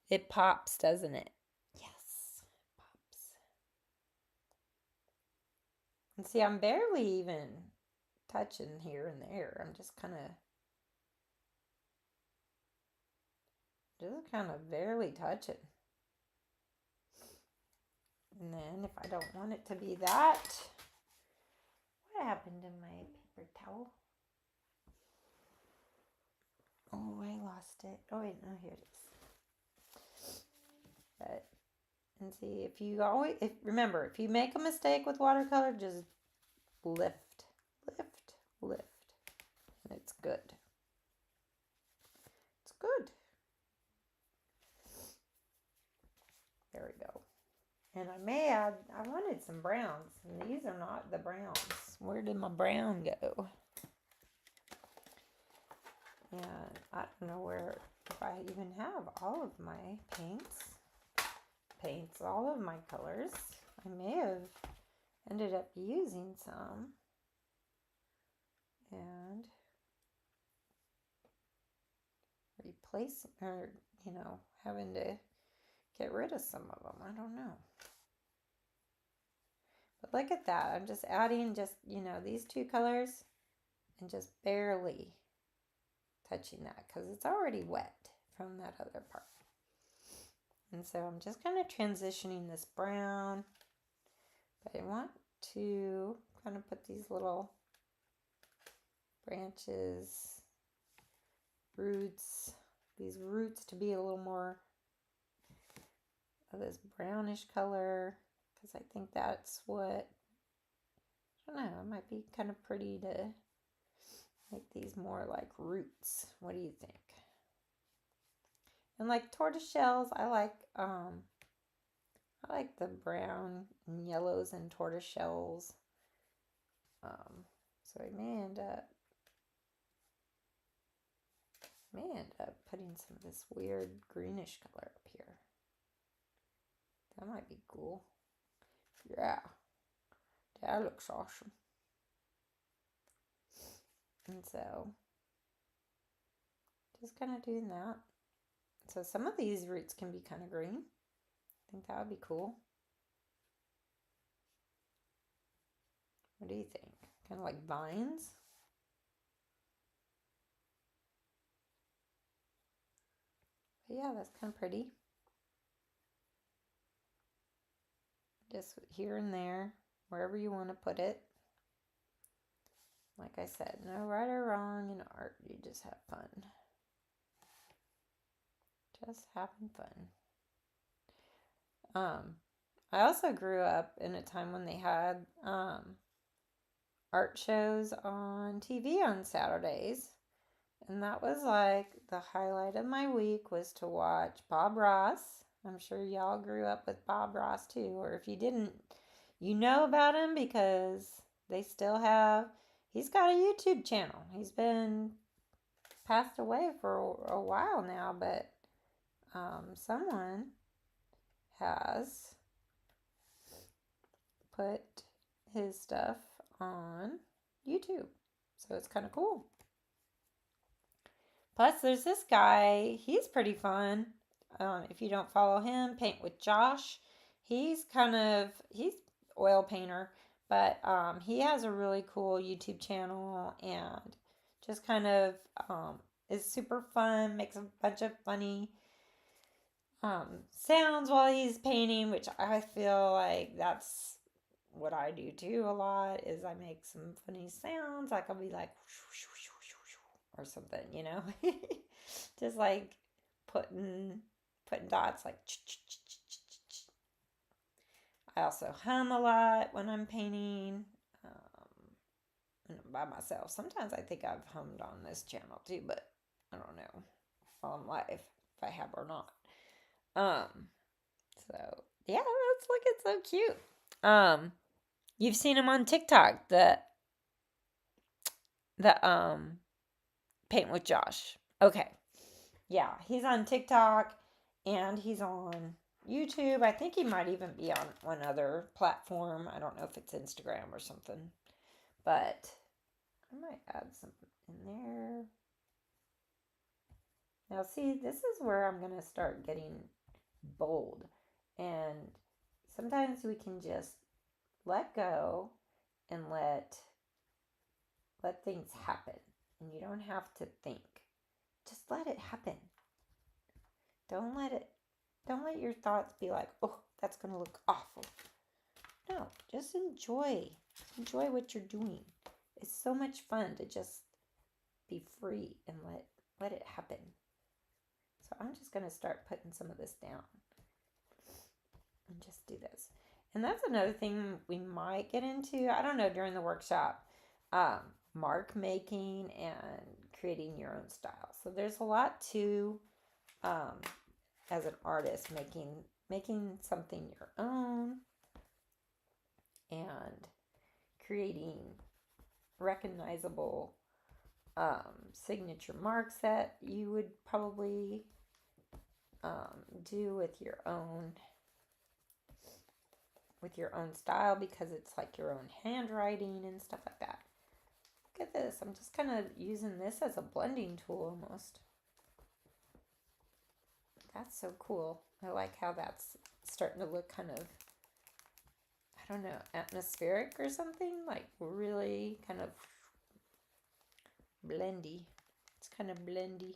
It pops, doesn't it? Yes, it pops. And see, I'm barely even touching here and there. I'm just kind of barely touching. And then if I don't want it to be that, what happened to my paper towel? Oh, I lost it. Oh wait, no, here it is. But and see, remember, if you make a mistake with watercolor, just lift, and it's good. It's good. There we go. And I want wanted some browns, and these are not the browns. Where did my brown go? And I don't know if I even have all of my paints, all of my colors. I may have ended up using some and replacing, or, having to get rid of some of them. I don't know. But look at that. I'm just adding these two colors and just barely touching that because it's already wet from that other part. And so I'm just kind of transitioning this brown, but I want to kind of put these little branches, these roots to be a little more of this brownish color, because I think that's what, I don't know, it might be kind of pretty to make these more like roots. What do you think? And like tortoise shells, I like the brown and yellows and tortoise shells. So I may end up putting some of this weird greenish color up here. That might be cool. Yeah, that looks awesome. And so just kind of doing that. So some of these roots can be kind of green. I think that would be cool. What do you think? Kind of like vines? But yeah, that's kind of pretty. Just here and there, wherever you want to put it. Like I said, no right or wrong in art. You just have fun. Just having fun. I also grew up in a time when they had art shows on TV on Saturdays. And that was like the highlight of my week was to watch Bob Ross. I'm sure y'all grew up with Bob Ross too. Or if you didn't, you know about him because they still he's got a YouTube channel. He's been passed away for a while now, but someone has put his stuff on YouTube. So it's kind of cool. Plus, there's this guy. He's pretty fun. If you don't follow him, Paint with Josh. He's oil painter, but he has a really cool YouTube channel and just kind of is super fun. Makes a bunch of funny sounds while he's painting, which I feel like that's what I do too a lot. Is I make some funny sounds. Like I'll be like or something, just like putting dots like. I also hum a lot when I'm painting by myself. Sometimes I think I've hummed on this channel too, but I don't know on live if I have or not. So yeah, that's looking so cute. You've seen him on TikTok, the Paint with Josh. Okay. Yeah, he's on TikTok and he's on YouTube. I think he might even be on one other platform. I don't know if it's Instagram or something. But I might add something in there. Now see, this is where I'm going to start getting bold. And sometimes we can just let go and let things happen. And you don't have to think. Just let it happen. Don't let your thoughts be like, oh, that's going to look awful. No, just enjoy what you're doing. It's so much fun to just be free and let it happen. So I'm just going to start putting some of this down and just do this. And that's another thing we might get into, I don't know, during the workshop, mark making and creating your own style. So there's a lot to, as an artist, making something your own. creating recognizable signature marks that you would probably do with your own style, because it's like your own handwriting and stuff like that. Look at this. I'm just kind of using this as a blending tool almost. That's so cool. I like how that's starting to look kind of, I don't know, atmospheric or something, like really kind of blendy. It's kind of blendy.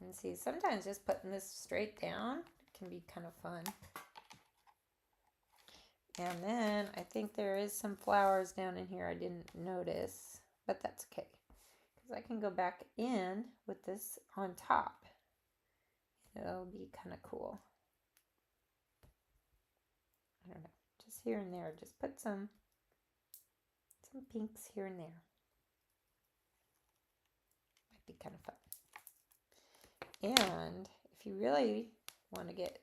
And see, sometimes just putting this straight down can be kind of fun. And then I think there is some flowers down in here I didn't notice, but that's okay, because I can go back in with this on top. It'll be kind of cool. I don't know, just here and there, just put some pinks here and there. Might be kind of fun. And if you really want to get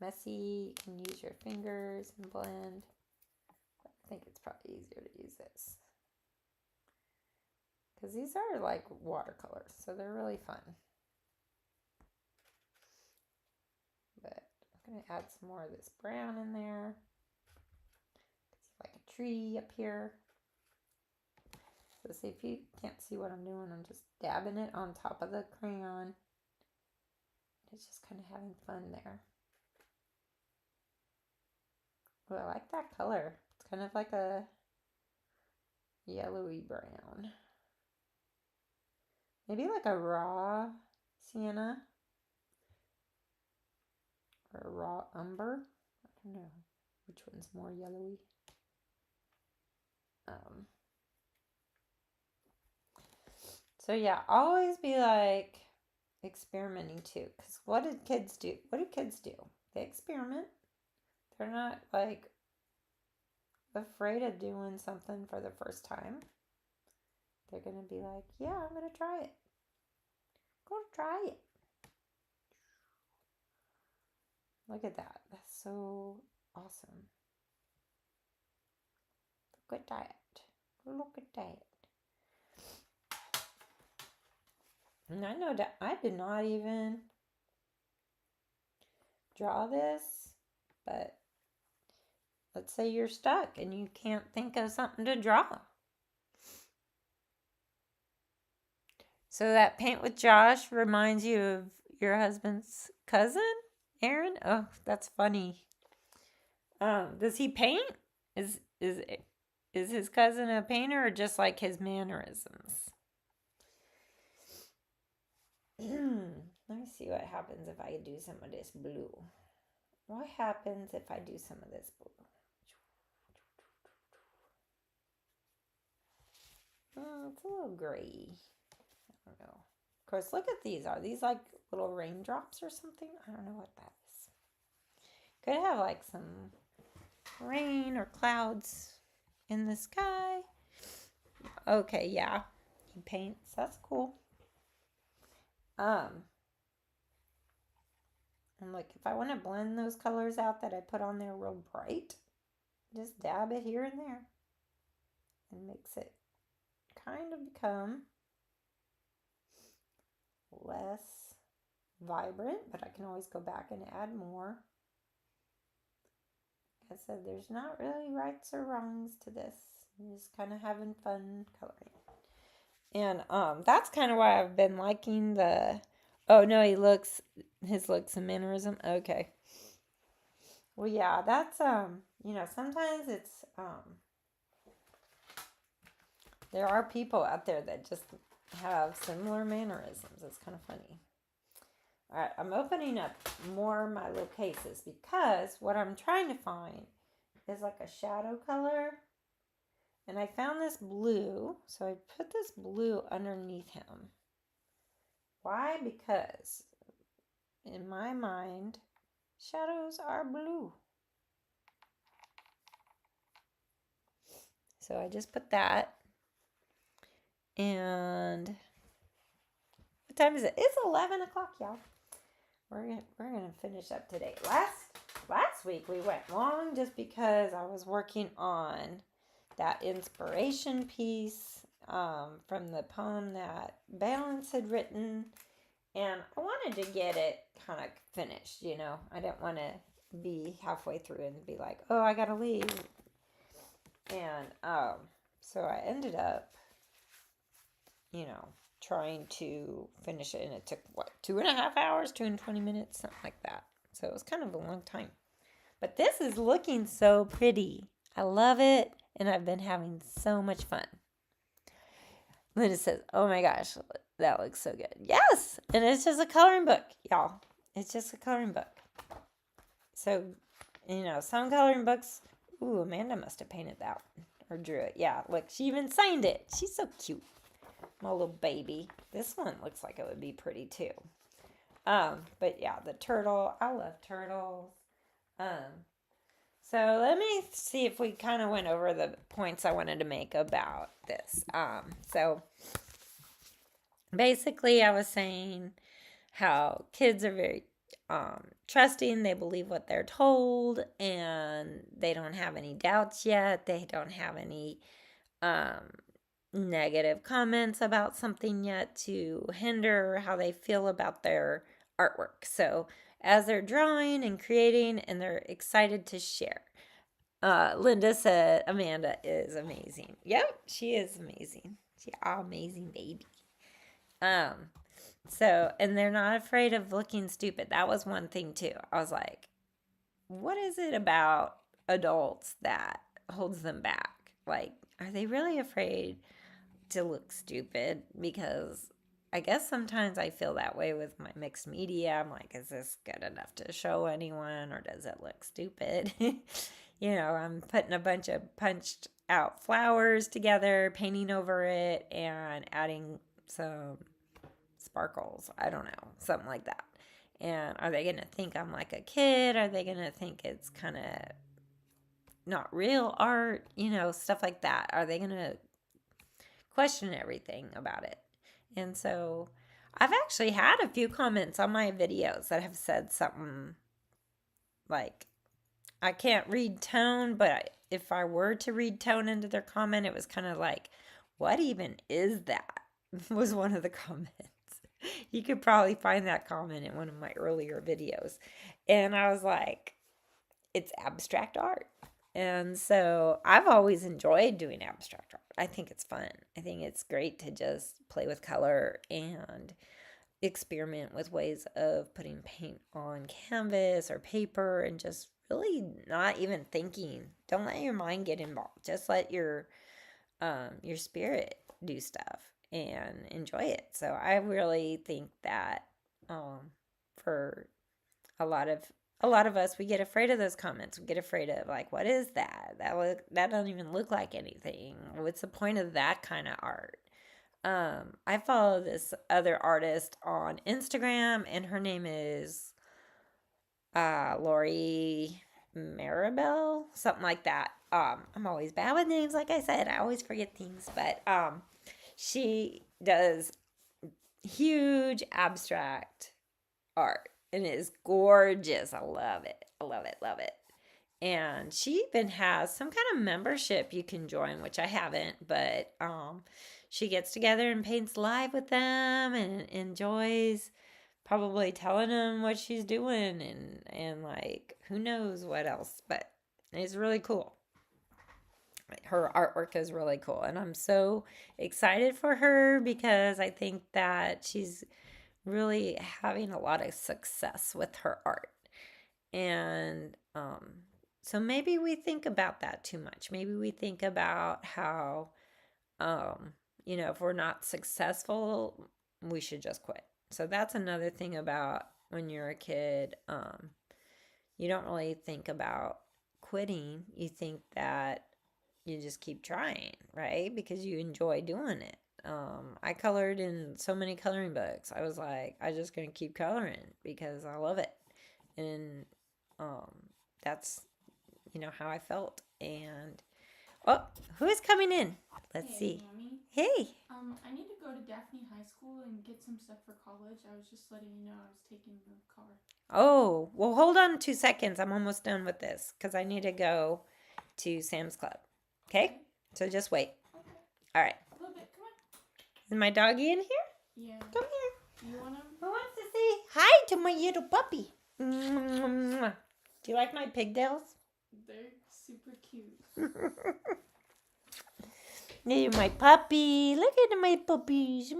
messy, you can use your fingers and blend. I think it's probably easier to use this, because these are like watercolors, so they're really fun. But I'm going to add some more of this brown in there. It's like a tree up here. So see, if you can't see what I'm doing, I'm just dabbing it on top of the crayon. It's just kind of having fun there. Oh, I like that color. It's kind of like a yellowy brown. Maybe like a raw sienna or a raw umber. I don't know which one's more yellowy. So yeah, always be like experimenting too. Because what did kids do? What do kids do? They experiment. They're not like afraid of doing something for the first time. They're going to be like, yeah, I'm going to try it. Go try it. Look at that. That's so awesome. Look at that. Look at that. And I know that I did not even draw this, but let's say you're stuck and you can't think of something to draw. So that paint with Josh reminds you of your husband's cousin, Aaron? Oh, that's funny. Does he paint? Is his cousin a painter, or just like his mannerisms? Let me see what happens if I do some of this blue. What happens if I do some of this blue? It's a little gray. I don't know. Of course, look at these. Are these like little raindrops or something? I don't know what that is. Could have like some rain or clouds in the sky. Okay, yeah. He paints. That's cool. And like if I want to blend those colors out that I put on there real bright, just dab it here and there and makes it kind of become less vibrant, but I can always go back and add more. Like I said, there's not really rights or wrongs to this. I'm just kind of having fun coloring. And that's kind of why I've been liking the, oh no, his looks and mannerism. Okay. Well, yeah, that's, sometimes it's, there are people out there that just have similar mannerisms. It's kind of funny. All right, I'm opening up more of my little cases, because what I'm trying to find is like a shadow color. And I found this blue, so I put this blue underneath him. Why? Because in my mind, shadows are blue. So I just put that. And what time is it? It's 11 o'clock, y'all. We're gonna finish up today. Last last week we went long just because I was working on that inspiration piece from the poem that Balance had written. And I wanted to get it kind of finished, you know. I didn't want to be halfway through and be like, oh, I got to leave. And so I ended up, you know, trying to finish it. And it took, what, 2.5 hours, 220 minutes, something like that. So it was kind of a long time. But this is looking so pretty. I love it. And I've been having so much fun. Linda says, oh my gosh, that looks so good. Yes. And it's just a coloring book, y'all. It's just a coloring book. So, you know, some coloring books, ooh, Amanda must have painted that one or drew it. Yeah, look, she even signed it. She's so cute. My little baby. This one looks like it would be pretty too. But yeah, the turtle. I love turtles. So let me see if we kind of went over the points I wanted to make about this. So basically, I was saying how kids are very trusting. They believe what they're told, and they don't have any doubts yet. They don't have any negative comments about something yet to hinder how they feel about their artwork. So as they're drawing and creating, and they're excited to share. Linda said Amanda is amazing. Yep, she is amazing. She's an amazing baby. So, and they're not afraid of looking stupid. That was one thing too. I was like, what is it about adults that holds them back? Like, are they really afraid to look stupid? Because I guess sometimes I feel that way with my mixed media. I'm like, is this good enough to show anyone, or does it look stupid? You know, I'm putting a bunch of punched out flowers together, painting over it, and adding some sparkles. I don't know, something like that. And are they going to think I'm like a kid? Are they going to think it's kind of not real art? You know, stuff like that. Are they going to question everything about it? And so I've actually had a few comments on my videos that have said something like, I can't read tone, but if I were to read tone into their comment, it was kind of like, what even is that? Was one of the comments. You could probably find that comment in one of my earlier videos. And I was like, it's abstract art. And so I've always enjoyed doing abstract art. I think it's fun. I think it's great to just play with color and experiment with ways of putting paint on canvas or paper and just really not even thinking. Don't let your mind get involved. Just let your spirit do stuff and enjoy it. So I really think that for a lot of us, we get afraid of those comments. We get afraid of like, what is that? That doesn't even look like anything. What's the point of that kind of art? I follow this other artist on Instagram, and her name is Lori Maribel, something like that. I'm always bad with names, like I said. I always forget things, but she does huge abstract art, and it is gorgeous. I love it. I love it. Love it. And she even has some kind of membership you can join, which I haven't, but she gets together and paints live with them and enjoys probably telling them what she's doing and like who knows what else, but it's really cool. Her artwork is really cool, and I'm so excited for her because I think that she's really having a lot of success with her art. And so maybe we think about that too much. Maybe we think about how you know, if we're not successful, we should just quit. So that's another thing about when you're a kid. You don't really think about quitting. You think that you just keep trying, right? Because you enjoy doing it. I colored in so many coloring books. I was like, I'm just going to keep coloring because I love it. And that's, you know, how I felt. And, oh, who is coming in? Let's see. Mommy. Hey. I need to go to Daphne High School and get some stuff for college. I was just letting you know I was taking the car. Oh, well, hold on 2 seconds. I'm almost done with this because I need to go to Sam's Club. Okay? Okay. So just wait. Okay. All right. A little bit. Come on. Is my doggy in here? Yeah. Come here. You want them? Who wants to say hi to my little puppy? Do you like my pigtails? They're super cute. Look at my puppy. Look at my puppies.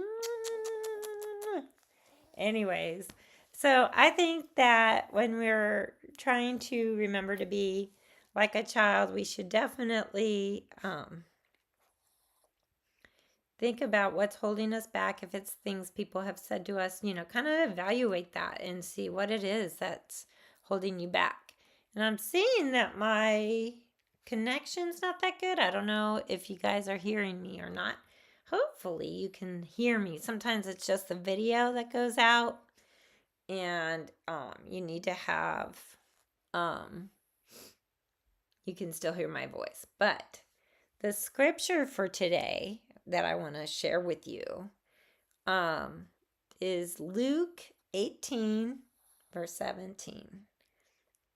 Anyways, so I think that when we're trying to remember to be like a child, we should definitely think about what's holding us back. If it's things people have said to us, kind of evaluate that and see what it is that's holding you back. And I'm seeing that my connection's not that good. I don't know if you guys are hearing me or not. Hopefully, you can hear me. Sometimes it's just the video that goes out, and you need to have, um, you can still hear my voice. But the scripture for today that I want to share with you um, is Luke 18, verse 17.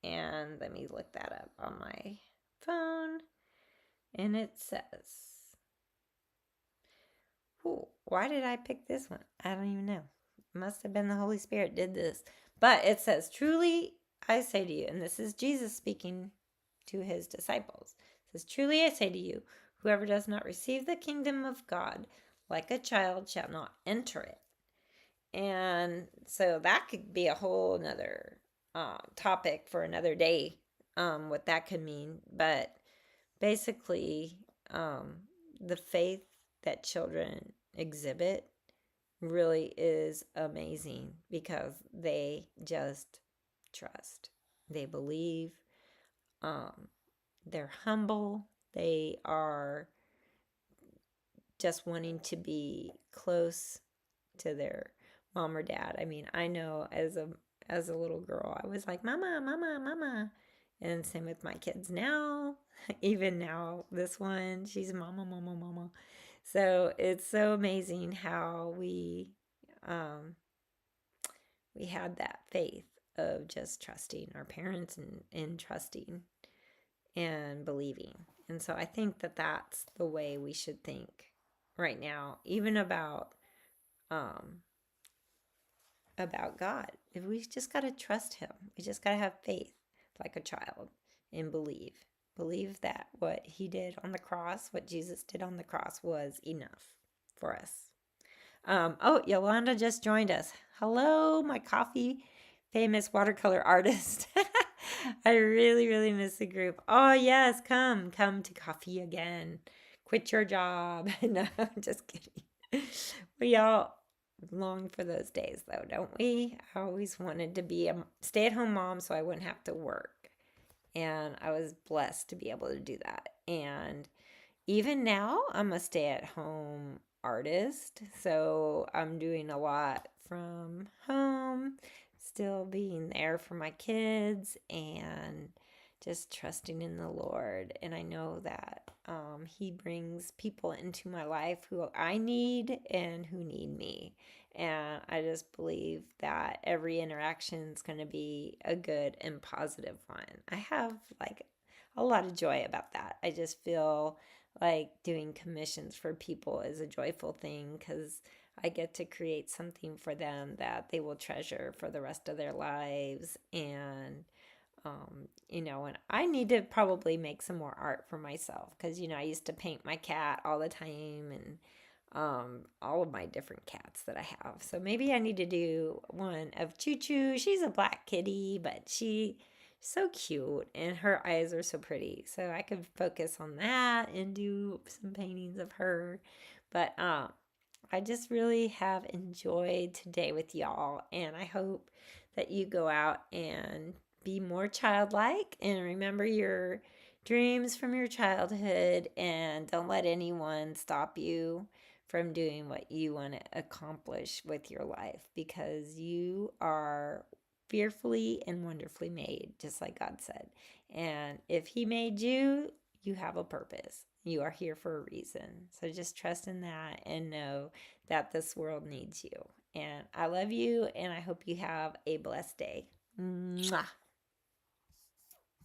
And let me look that up on my phone. And it says, ooh, why did I pick this one? I don't even know. It must have been the Holy Spirit did this. But it says, truly I say to you, and this is Jesus speaking to his disciples. It says, truly I say to you, whoever does not receive the kingdom of God like a child shall not enter it. And so that could be a whole nother topic for another day, what that could mean. But basically, the faith that children exhibit really is amazing because they just trust. They believe. Um, they're humble. They are just wanting to be close to their mom or dad. I mean, I know as a little girl, I was like, "Mama, mama, mama." And same with my kids now. Even now, this one, she's mama, mama, mama. So it's so amazing how um, we had that faith of just trusting our parents and trusting and believing. And so I think that that's the way we should think right now, even um, about God. If we just got to trust him. We just got to have faith like a child and believe. Believe that what he did on the cross, what Jesus did on the cross was enough for us. Oh, Yolanda just joined us. Hello, my coffee famous watercolor artist. I really, really miss the group. Oh, yes, come to coffee again. Quit your job. No, I'm just kidding. We all long for those days, though, don't we? I always wanted to be a stay at home mom so I wouldn't have to work. And I was blessed to be able to do that. And even now, I'm a stay at home artist. So I'm doing a lot from home, still being there for my kids and just trusting in the Lord. And I know that He brings people into my life who I need and who need me. And I just believe that every interaction is going to be a good and positive one. I have like a lot of joy about that. I just feel like doing commissions for people is a joyful thing because I get to create something for them that they will treasure for the rest of their lives. And I need to probably make some more art for myself because, I used to paint my cat all the time and all of my different cats that I have. So maybe I need to do one of Choo Choo. She's a black kitty, but she's so cute and her eyes are so pretty. So I could focus on that and do some paintings of her. But I just really have enjoyed today with y'all, and I hope that you go out and be more childlike and remember your dreams from your childhood and don't let anyone stop you from doing what you want to accomplish with your life because you are fearfully and wonderfully made, just like God said. And if He made you, you have a purpose. You are here for a reason. So just trust in that and know that this world needs you. And I love you, and I hope you have a blessed day. Mwah.